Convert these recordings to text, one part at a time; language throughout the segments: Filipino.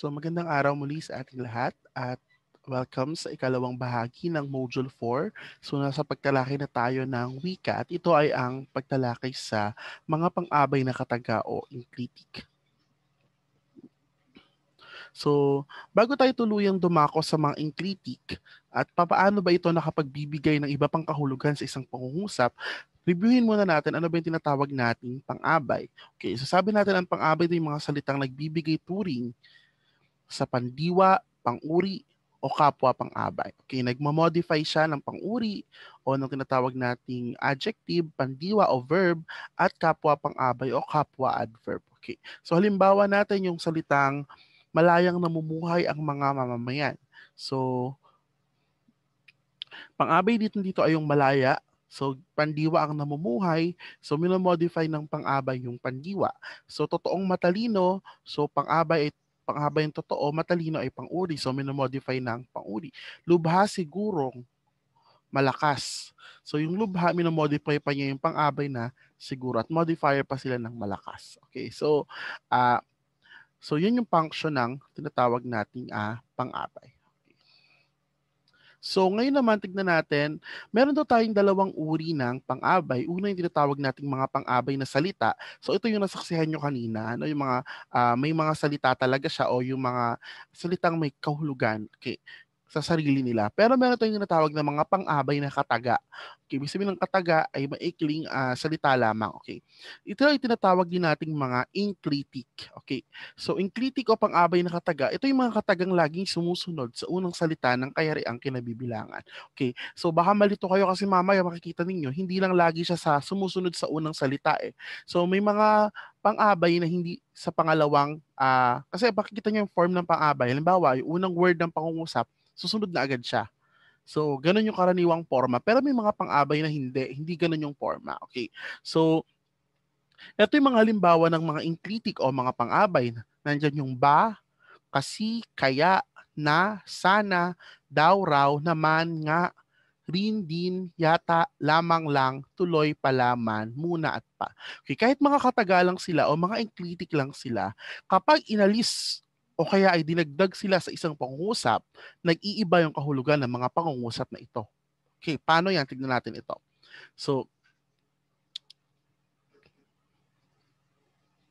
So magandang araw muli sa ating lahat at welcome sa ikalawang bahagi ng Module 4. So nasa pagtalakay na tayo ng wika at ito ay ang pagtalakay sa mga pang-abay na kataga o enclitic. So bago tayo tuluyang dumako sa mga enclitic at papaano ba ito nakapagbibigay ng iba pang kahulugan sa isang pangungusap, reviewin muna natin ano ba yung tinatawag nating pang-abay. Okay, so sabi natin ang pang-abay ito yung mga salitang nagbibigay turing sa pandiwa, pang-uri, o kapwa pang-abay. Okay, nagmo-modify siya ng pang-uri o ng tinatawag nating adjective, pandiwa o verb, at kapwa pang-abay o kapwa adverb. Okay, so halimbawa natin yung salitang malayang namumuhay ang mga mamamayan. So, pang-abay dito ay yung malaya. So, pandiwa ang namumuhay. So, minomodify ng pang-abay yung pandiwa. So, totoong matalino. So, pang-abay yung totoo, matalino ay pang-uri. So, minomodify ng pang-uri. Lubha sigurong malakas. So, yung lubha, minomodify pa niya yung pang-abay na siguro at modifier pa sila ng malakas. Okay, so, yun yung function ng tinatawag nating pang-abay. So ngayon naman tignan natin, meron daw tayong dalawang uri ng pang-abay. Una yung tinatawag nating mga pang-abay na salita. So ito yung nasaksihan nyo kanina, ano, yung mga may mga salita talaga siya o yung mga salitang may kahulugan. Okay, sa sarili nila. Pero meron tayong tinatawag na mga pang-abay na kataga. Okay, ibig sabihin ng kataga ay maikling salita lamang. Okay. Ito ay tinatawag din nating mga enclitic. Okay. So, enclitic o pang-abay na kataga, ito yung mga katagang laging sumusunod sa unang salita ng kayariang kinabibilangan. Okay, so baka malito kayo kasi mamaya makikita ninyo, hindi lang lagi siya sa sumusunod sa unang salita eh. So, may mga pang-abay na hindi sa pangalawang, kasi makikita niyo yung form ng pang-abay. Halimbawa, yung unang word ng pangungusap, susunod na agad siya. So, ganun yung karaniwang forma. Pero may mga pang-abay na hindi ganun yung forma. Okay, so ito yung mga halimbawa ng mga enclitic o mga pang-abay. Nandyan yung ba, kasi, kaya, na, sana, daw, raw, naman, nga, rin, din, yata, lamang lang, tuloy, palaman, muna at pa. Okay, kahit mga katagalang sila o mga enclitic lang sila, kapag inalis o kaya ay dinagdag sila sa isang pangungusap, nag-iiba yung kahulugan ng mga pangungusap na ito. Okay, paano yan? Tignan natin ito. So,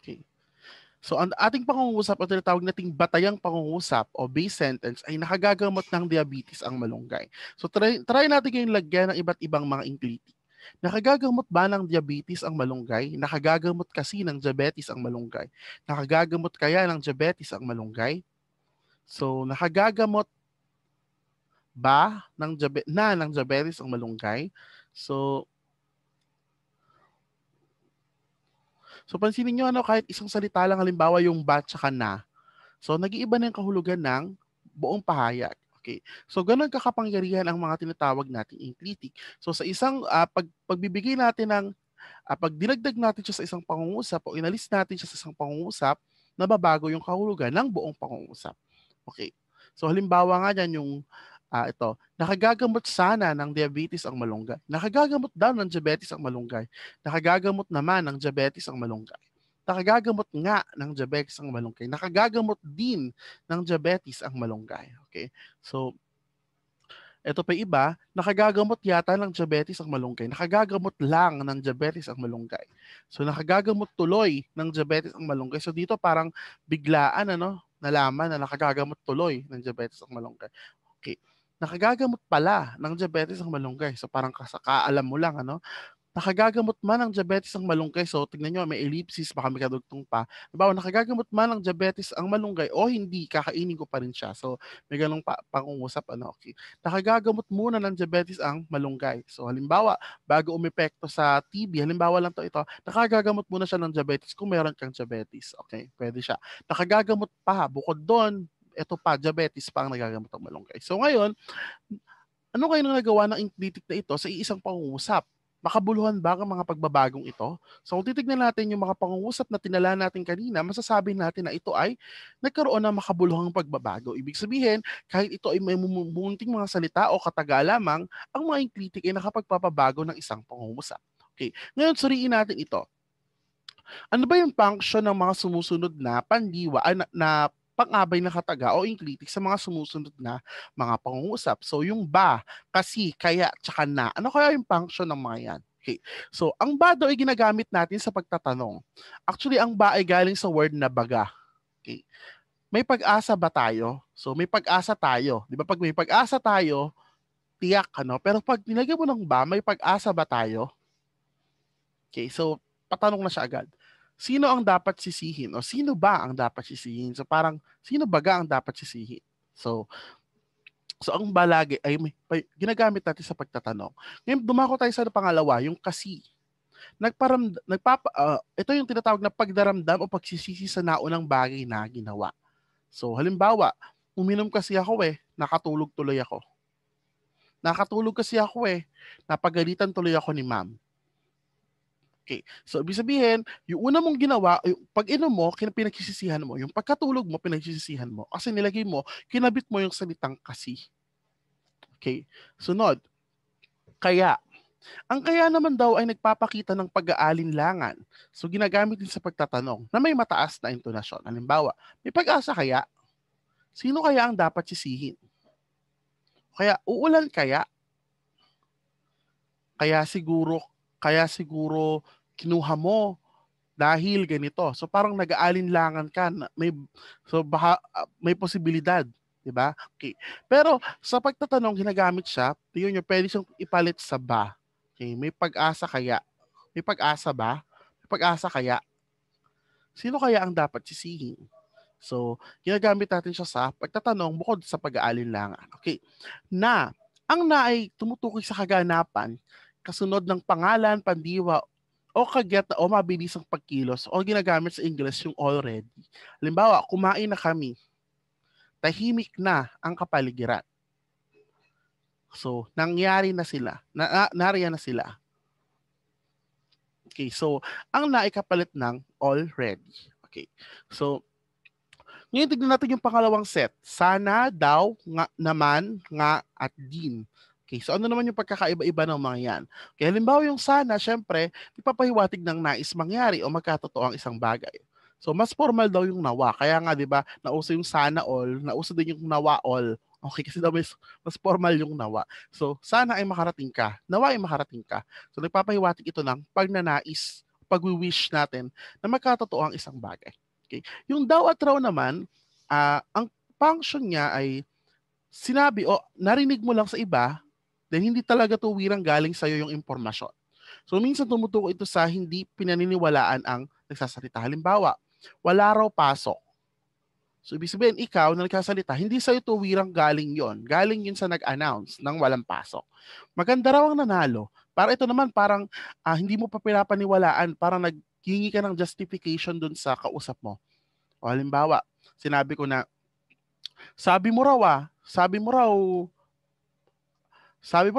okay. So ang ating pangungusap o tinatawag nating batayang pangungusap o base sentence ay nakagagamot ng diabetes ang malunggay. So try natin ngayong lagyan ng iba't ibang mga enclitic. Nakagagamot ba ng diabetes ang malunggay? Nakagagamot kasi ng diabetes ang malunggay. Nakagagamot kaya ng diabetes ang malunggay? So nakagagamot ba ng diabetes ang malunggay? So pansinin niyo ano, kahit isang salita lang halimbawa yung ba tsaka na. So nag-iiba na yung kahulugan ng buong pahayag. Okay. So ganun kakapangyarihan ang mga tinatawag nating enclitic. So sa isang pagbibigay natin ng pag dinagdag natin siya sa isang pangungusap o inalis natin siya sa isang pangungusap, nababago yung kahulugan ng buong pangungusap. Okay. So halimbawa nga diyan yung ito, nakagagamot sana ng diabetes ang malunggay. Nakagagamot daw ng diabetes ang malunggay. Nakagagamot naman ng diabetes ang malunggay. Nakagagamot nga ng diabetes ang malunggay. Nakagagamot din ng diabetes ang malunggay. Okay? So, ito pa iba, nakagagamot yata ng diabetes ang malunggay. Nakagagamot lang ng diabetes ang malunggay. So, nakagagamot tuloy ng diabetes ang malunggay. So, dito parang biglaan, ano, nalaman na nakagagamot tuloy ng diabetes ang malunggay. Okay. Nakagagamot pala ng diabetes ang malunggay. So, parang kasakaalam mo lang, ano, nakagagamot man ng diabetes ang malunggay. So, tignan nyo, may ellipsis, baka may kadugtong pa. Halimbawa, nakagagamot man ng diabetes ang malunggay o hindi, kakainin ko pa rin siya. So, may ganong pangungusap, ano, okay. Nakagagamot muna ng diabetes ang malunggay. So, halimbawa, bago umepekto sa TB, halimbawa lang to ito, nakagagamot muna siya ng diabetes kung meron kang diabetes. Okay, pwede siya. Nakagagamot pa, bukod doon, ito pa, diabetes pa ang nagagamot ng malunggay. So, ngayon, ano kayo nang nagawa ng enclitic na ito sa iisang pangungusap? Makabuluhan ba ang mga pagbabagong ito? So kung titignan natin yung mga pangungusap na tinala natin kanina, masasabi natin na ito ay nagkaroon ng makabuluhang pagbabago. Ibig sabihin, kahit ito ay may munting mga salita o kataga lamang, ang mga enclitic ay nakapagpapabago ng isang pangungusap. Okay. Ngayon, suriin natin ito. Ano ba yung function ng mga sumusunod na pandiwa, na pang-abay na kataga o inclitic sa mga sumusunod na mga pangungusap. So yung ba, kasi, kaya, tsaka na. Ano kaya yung function ng mga yan? Okay. So ang ba daw ay ginagamit natin sa pagtatanong. Actually, ang ba ay galing sa word na baga. Okay. May pag-asa ba tayo? So may pag-asa tayo. Di ba pag may pag-asa tayo, tiyak, ano? Pero pag nilagyan mo ng ba, may pag-asa ba tayo? Okay, so patanong na siya agad. Sino ang dapat sisihin? O sino ba ang dapat sisihin? So parang, sino baga ang dapat sisihin? So ang balagi ay ginagamit natin sa pagtatanong. Ngayon, dumako tayo sa pangalawa, yung kasi. Ito yung tinatawag na pagdaramdam o pagsisisi sa naunang bagay na ginawa. So halimbawa, uminom kasi ako nakatulog tuloy ako. Nakatulog kasi ako napagalitan tuloy ako ni ma'am. Okay. So, ibig sabihin, yung una mong ginawa, yung pag-inom mo, pinagsisisihan mo. Yung pagkatulog mo, pinagsisisihan mo. Kasi nilagay mo, kinabit mo yung salitang kasi. Okay. Sunod, kaya. Ang kaya naman daw ay nagpapakita ng pag-aalinlangan. So, ginagamit din sa pagtatanong na may mataas na intonasyon. Halimbawa, may pag-asa kaya? Sino kaya ang dapat sisihin? Kaya, uulan kaya? Kaya siguro kinuha mo dahil ganito. So parang nag-aalinlangan ka na may posibilidad, 'di ba? Okay. Pero sa pagtatanong ginagamit siya, yun yung pwede siyang ipalit sa ba. Okay, may pag-asa kaya? May pag-asa ba? May pag-asa kaya? Sino kaya ang dapat sisihin? So, ginagamit natin siya sa pagtatanong bukod sa pag-aalinlangan. Okay. Ang na ay tumutukoy sa kaganapan kasunod ng pangalan, pandiwa, o kagyat o mabilisang pagkilos o ginagamit sa English yung already. Halimbawa, kumain na kami. Tahimik na ang kapaligiran. So, nangyari na sila. Nariyan na sila. Okay, so, ang na ay kapalit ng already. Okay, so, ngayon tignan natin yung pangalawang set. Sana, daw, nga, naman, nga, at din. Okay, so ano naman yung pagkakaiba-iba ng mga yan? Okay, halimbawa yung sana, syempre, ipapahiwatig ng nais mangyari o magkatotoo ang isang bagay. So mas formal daw yung nawa. Kaya nga, di ba, nauso yung sana all, nauso din yung nawa all. Okay, kasi daw mas formal yung nawa. So sana ay makarating ka, nawa ay makarating ka. So nagpapahiwatig ito ng pagnanais, pag-wish natin na magkatotoo ang isang bagay. Okay. Yung daw at raw naman, ang function niya ay sinabi o narinig mo lang sa iba, then hindi talaga tuwirang galing sa'yo yung impormasyon. So minsan tumutukoy ito sa hindi pinaniniwalaan ang nagsasalita. Halimbawa, wala raw pasok. So ibig sabihin, ikaw na nagsasalita, hindi sa'yo tuwirang galing yon. Galing yun sa nag-announce ng walang pasok. Maganda raw ang nanalo. Para ito naman parang hindi mo pa pinapaniwalaan, parang naghingi ka ng justification dun sa kausap mo. O halimbawa, sinabi ko na, sabi mo raw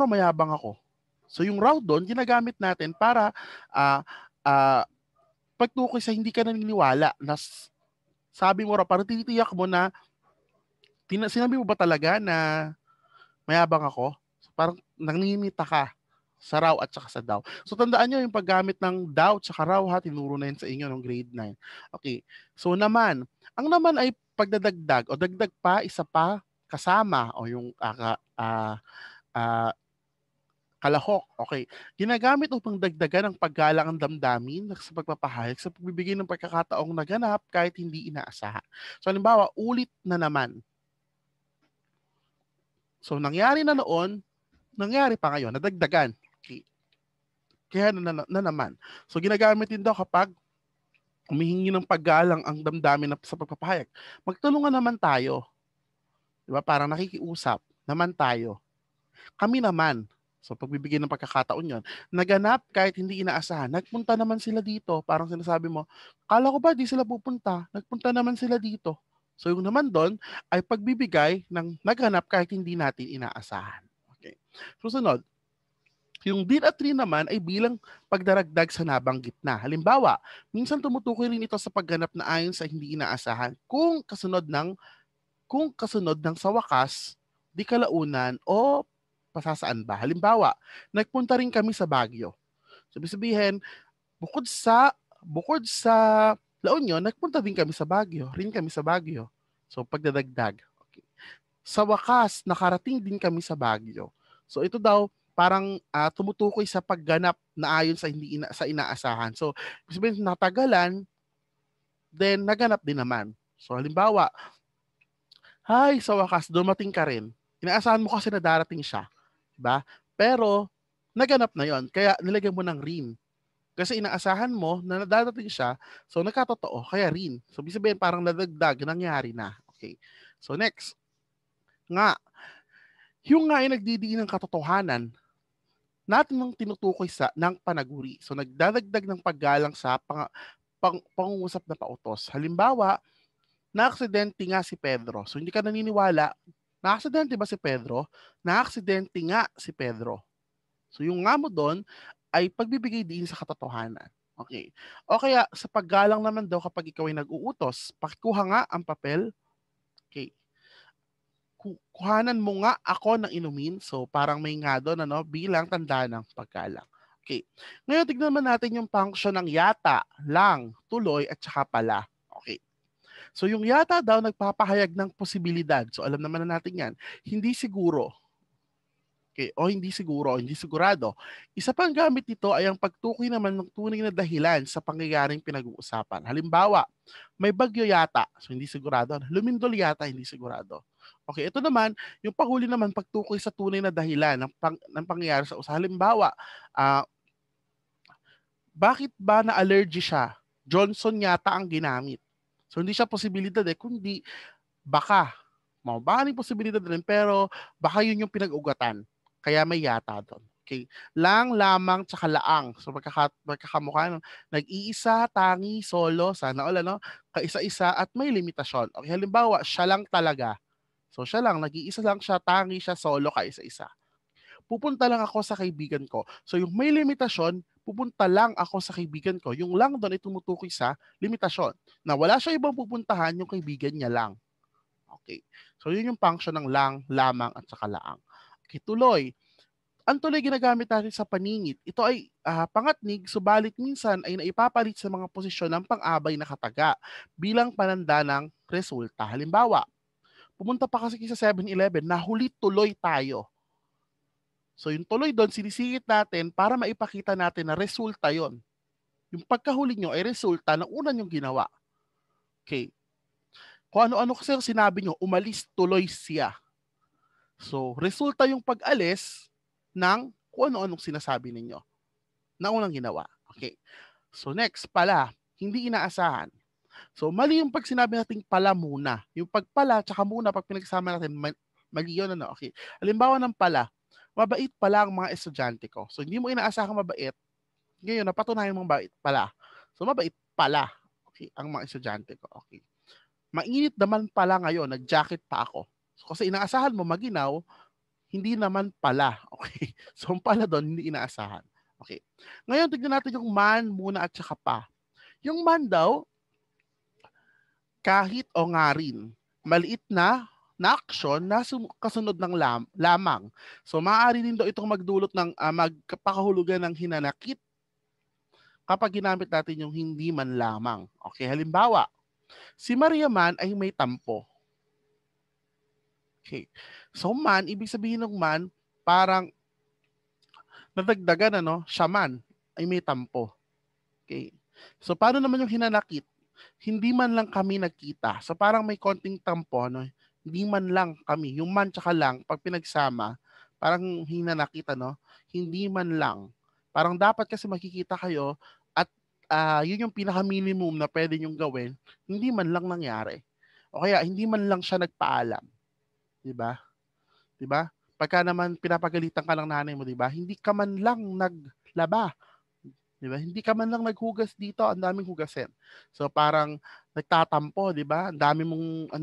mayabang ako. So yung raw doon, ginagamit natin para pagtukoy sa hindi ka naniniwala na sabi mo raw, parang tinitiyak mo na, sinabi mo ba talaga na mayabang ako? So, parang nanginita ka sa raw at saka sa daw. So tandaan nyo yung paggamit ng daw at saka raw tinuro na yun sa inyo ng grade 9. Okay. So naman, ang naman ay pagdadagdag o dagdag pa, isa pa, kasama o yung kalahok. Okay. Ginagamit upang dagdagan ang paggalang ang damdamin sa pagpapahayag sa pagbibigay ng pagkakataong naganap kahit hindi inaasahan. So halimbawa, ulit na naman. So nangyari na noon, nangyari pa ngayon, nadagdagan. Okay. Kaya na naman. So ginagamit din daw kapag humihingi ng paggalang ang damdamin sa pagpapahayag. Magtulungan naman tayo. Di ba? Parang nakikiusap naman tayo. Kami naman. So pagbibigay ng pagkakataon yon, naganap kahit hindi inaasahan. Nagpunta naman sila dito. Parang sinasabi mo, kala ko ba di sila pupunta? Nagpunta naman sila dito. So yung naman doon ay pagbibigay ng naganap kahit hindi natin inaasahan. Okay. Susunod, yung din at rin naman ay bilang pagdaragdag sa nabanggit na. Halimbawa, minsan tumutukoy rin ito sa pagganap na ayon sa hindi inaasahan kung kasunod ng sa wakas, di kalaunan o pasasaan ba. Halimbawa, nagpunta rin kami sa Baguio. So, sabihin, bukod sa La Union, nagpunta din kami sa Baguio. Rin kami sa Baguio. So, pagdadagdag. Okay. Sa wakas, nakarating din kami sa Baguio. So, ito daw, parang tumutukoy sa pagganap na ayon sa sa inaasahan. So, ibig sabihin natagalan, then naganap din naman. So, halimbawa, "Hay, sa wakas dumating ka rin." Inaasahan mo kasi na darating siya, 'di ba? Pero naganap na 'yon, kaya nilagyan mo ng rin. Kasi inaasahan mo na darating siya, so nagkatotoo, kaya rin. So, ibig sabihin parang nadagdag, nangyari na. Okay. So, next, nga, yung nga ay nagdidiin ng katotohanan natin ng tinutukoy ng panaguri. So, nagdadagdag ng paggalang sa pangungusap na pautos. Halimbawa, naaksidente nga si Pedro. So, hindi ka naniniwala, naaksidente ba si Pedro? Naaksidente nga si Pedro. So, yung nga mo doon ay pagbibigay din sa katotohanan. Okay. O kaya, sa paggalang naman daw kapag ikaw ay nag-uutos, pakikuha nga ang papel. Okay. Kuhanan mo nga ako ng inumin. So, parang may nga doon, bilang tanda ng paggalang. Okay. Ngayon, tignan naman natin yung function ng yata, lang, tuloy, at saka pala. Okay. So, yung yata daw nagpapahayag ng posibilidad. So, alam naman na natin yan. Hindi siguro. Okay. O hindi siguro, o hindi sigurado. Isa pang gamit nito ay ang pagtukoy naman ng tunay na dahilan sa pangyayaring pinag-uusapan. Halimbawa, may bagyo yata. So, hindi sigurado. Lumindol yata, hindi sigurado. Okay, ito naman, yung panghuli naman pagtukoy sa tunay na dahilan ng pangyayari sa usapan. Halimbawa, bakit ba na-allergy siya? Johnson yata ang ginamit. So, hindi siya posibilidad kundi baka. Baka yung posibilidad rin, pero baka yun yung pinag-ugatan. Kaya may yata doon. Okay. Lang, lamang, tsaka laang. So, magkakamukha. Nag-iisa, tangi, solo, sana all, kaisa-isa, at may limitasyon. Okay, halimbawa, siya lang talaga. So, siya lang, nag-iisa lang siya, tangi siya, solo, kaisa-isa. Pupunta lang ako sa kaibigan ko. So, yung may limitasyon, pupunta lang ako sa kaibigan ko. Yung lang doon ay tumutukoy sa limitasyon. Na wala siya ibang pupuntahan, yung kaibigan niya lang. Okay. So, yun yung function ng lang, lamang, at saka laang. Okay, tuloy. Ang tuloy ginagamit natin sa paningit. Ito ay pangatnig, subalit minsan ay naipapalit sa mga posisyon ng pang-abay na kataga bilang pananda ng resulta. Halimbawa, pumunta pa kasi sa 7-Eleven, nahuli tuloy tayo. So yung tuloy doon, sinisingit natin para maipakita natin na resulta yon. Yung pagkahuli nyo ay resulta ng una nyong ginawa. Okay. Kung ano-ano kasi sinabi nyo, umalis tuloy siya. So, resulta yung pag-alis ng kung ano-anong sinasabi ninyo na unang ginawa. Okay. So, next, pala, hindi inaasahan. So, mali yung pag sinabi natin pala muna. Yung pagpala, tsaka muna, pag pinagsama natin, mali yun, Okay. Halimbawa ng pala, mabait pala ang mga estudyante ko. So, hindi mo inaasahan mabait. Ngayon, napatunayan mong mabait pala. So, mabait pala. Okay, ang mga estudyante ko. Okay. Mainit naman pala ngayon, nag-jacket pa ako. So, kasi inaasahan mo maginaw, hindi naman pala. Okay. So, ang pala doon, hindi inaasahan. Okay. Ngayon, tignan natin yung man, muna, at saka pa. Yung man daw, kahit o nga rin, maliit na action na kasunod ng lamang. So, maaari din daw itong magdulot ng magpakahulugan ng hinanakit kapag ginamit natin yung hindi man lamang. Okay, halimbawa, si Maria man ay may tampo. Okay. So, man, ibig sabihin ng man, parang nadagdagan, siya man ay may tampo. Okay. So, paano naman yung hinanakit? Hindi man lang kami nagkita. So, parang may konting tampo, Hindi man lang kami. Yung man tsaka lang, pag pinagsama, parang hinanakit, Hindi man lang. Parang dapat kasi makikita kayo at yun yung pinaka-minimum na pwede nyong gawin, hindi man lang nangyari. O kaya, hindi man lang siya nagpaalam. Diba? Diba? Pagka naman pinapagalitan ka ng nanay mo, diba? Hindi ka man lang naglaba. Diba? Hindi ka man lang naghugas dito, ang daming hugasin. So parang nagtatampo, diba? Ang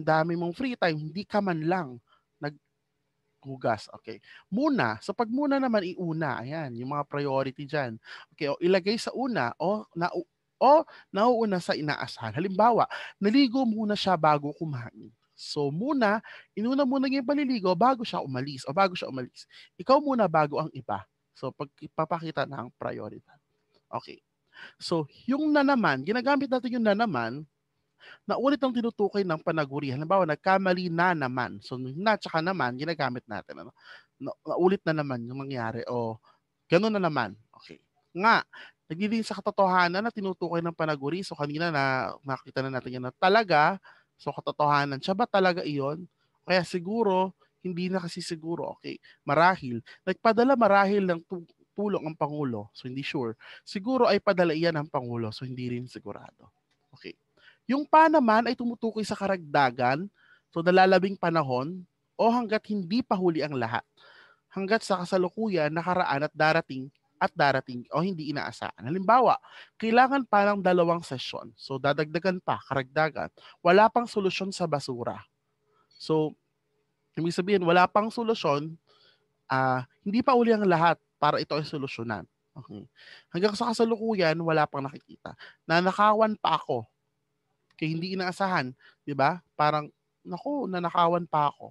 dami mong free time, hindi ka man lang naghugas. Okay. Muna, so pag muna naman iuna, ayan, yung mga priority diyan. Okay, o ilagay sa una o nauuna sa inaasahan. Halimbawa, naligo muna siya bago kumain. So muna, inuna muna niya yung paliligo bago siya umalis o bago siya umalis. Ikaw muna bago ang iba. So pagpapakita ng priority. Okay. So yung na naman, ginagamit natin yung na naman Naulit ang tinutukoy ng panaguri. Halimbawa, nagkamali na naman. So, na tsaka naman, ginagamit natin. Ano? Naulit na naman yung nangyari o gano'n na naman. Okay. Nga, nagiging sa katotohanan na tinutukoy ng panaguri. So, kanina na nakita na natin yan na talaga. So, katotohanan. Siya ba talaga iyon? Kaya siguro, hindi na kasi siguro. Okay. Marahil. Nagpadala marahil ng tulong ang Pangulo. So, hindi sure. Siguro ay padala iyan ng Pangulo. So, hindi rin sigurado. Okay. Yung pa naman ay tumutukoy sa karagdagan, so nalalabing panahon o hanggat hindi pa huli ang lahat. Hanggat sa kasalukuyan, nakaraan at darating o hindi inaasahan. Halimbawa, kailangan pa ng 2 sesyon. So dadagdagan pa, karagdagan. Wala pang solusyon sa basura. So, ibig sabihin, wala pang solusyon, hindi pa uli ang lahat para ito ay solusyonan. Okay. Hanggang sa kasalukuyan, wala pang nakikita. Nanakawan pa ako kaya hindi inaasahan, 'di ba? Parang, naku, nanakawan pa ako.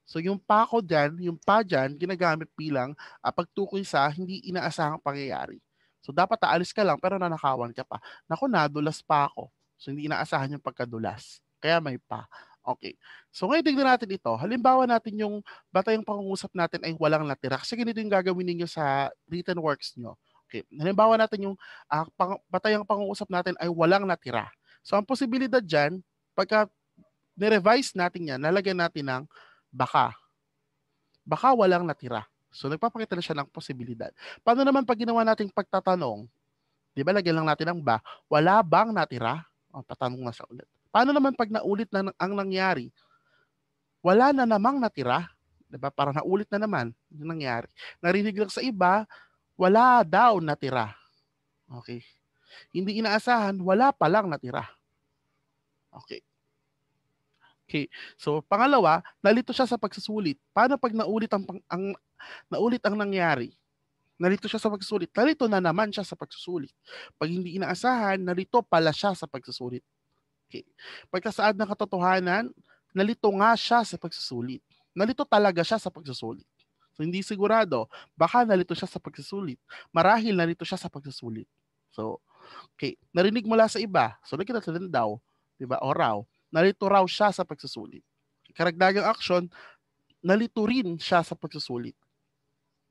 So yung pa ko diyan, yung pa diyan ginagamit bilang pagtukoy sa hindi inaasahang pangyayari. So dapat aalis ka lang pero nanakawan ka pa. Naku, nadulas pa ako. So hindi inaasahan yung pagkadulas. Kaya may pa. Okay. So ngayon tignan natin ito. Halimbawa natin yung batayang pangungusap natin ay walang natira. Kasi ganito yung gagawin ninyo sa written works nyo. Okay. Halimbawa natin yung batayang pangungusap natin ay walang natira. So ang posibilidad dyan, pagka ni-revise natin yan, nalagyan natin ng baka. Baka walang natira. So nagpapakita na siya ng posibilidad. Paano naman pag ginawa nating pagtatanong? Di ba lagyan lang natin ng ba? Wala bang natira? O, patanong na siya ulit. Paano naman pag naulit na ang nangyari? Wala na namang natira. Di ba? Parang naulit na naman yung nangyari. Narinig lang sa iba, wala daw natira. Okay. Hindi inaasahan, wala pa lang natira. Okay. Okay. So, pangalawa, nalito siya sa pagsusulit. Paano pag naulit ang nangyari? Nalito siya sa pagsusulit. Nalito na naman siya sa pagsusulit. Pag hindi inaasahan, nalito pala siya sa pagsusulit. Okay. Pagkasaad ng katotohanan, nalito nga siya sa pagsusulit. Nalito talaga siya sa pagsusulit. So, hindi sigurado. Baka nalito siya sa pagsusulit. Marahil nalito siya sa pagsusulit. So, okay. Narinig mula sa iba. So, nakita natin daw. Diba? O raw. Nalito raw siya sa pagsusulit. Karagdagang aksyon, nalito rin siya sa pagsusulit.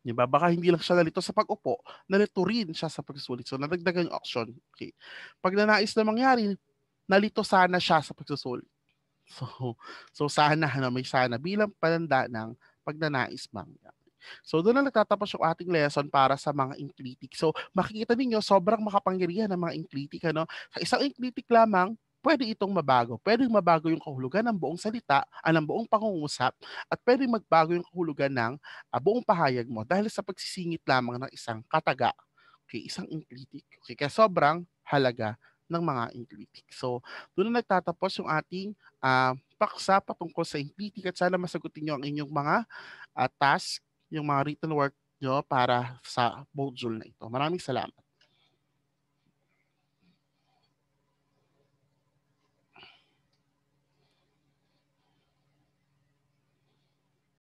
Diba? Baka hindi lang siya nalito sa pag-upo, nalito rin siya sa pagsusulit. So, nadagdagan yung aksyon. Okay. Pag nanais na mangyari, nalito sana siya sa pagsusulit. So sana, may sana bilang pananda ng pagnanais mangyari. So doon na nagtatapos yung ating lesson para sa mga enclitic. So makikita ninyo, sobrang makapangyarihan ng mga enclitic. Ano? Sa isang enclitic lamang, pwede itong mabago. Pwedeng mabago yung kahulugan ng buong salita, ng buong pangungusap, at pwedeng magbago yung kahulugan ng buong pahayag mo dahil sa pagsisingit lamang ng isang kataga. Okay, isang enclitic. Okay, kaya sobrang halaga ng mga enclitic. So, doon na nagtatapos yung ating paksa patungkol sa enclitic at sana masagutin nyo ang inyong mga task, yung mga written work nyo para sa module na ito. Maraming salamat.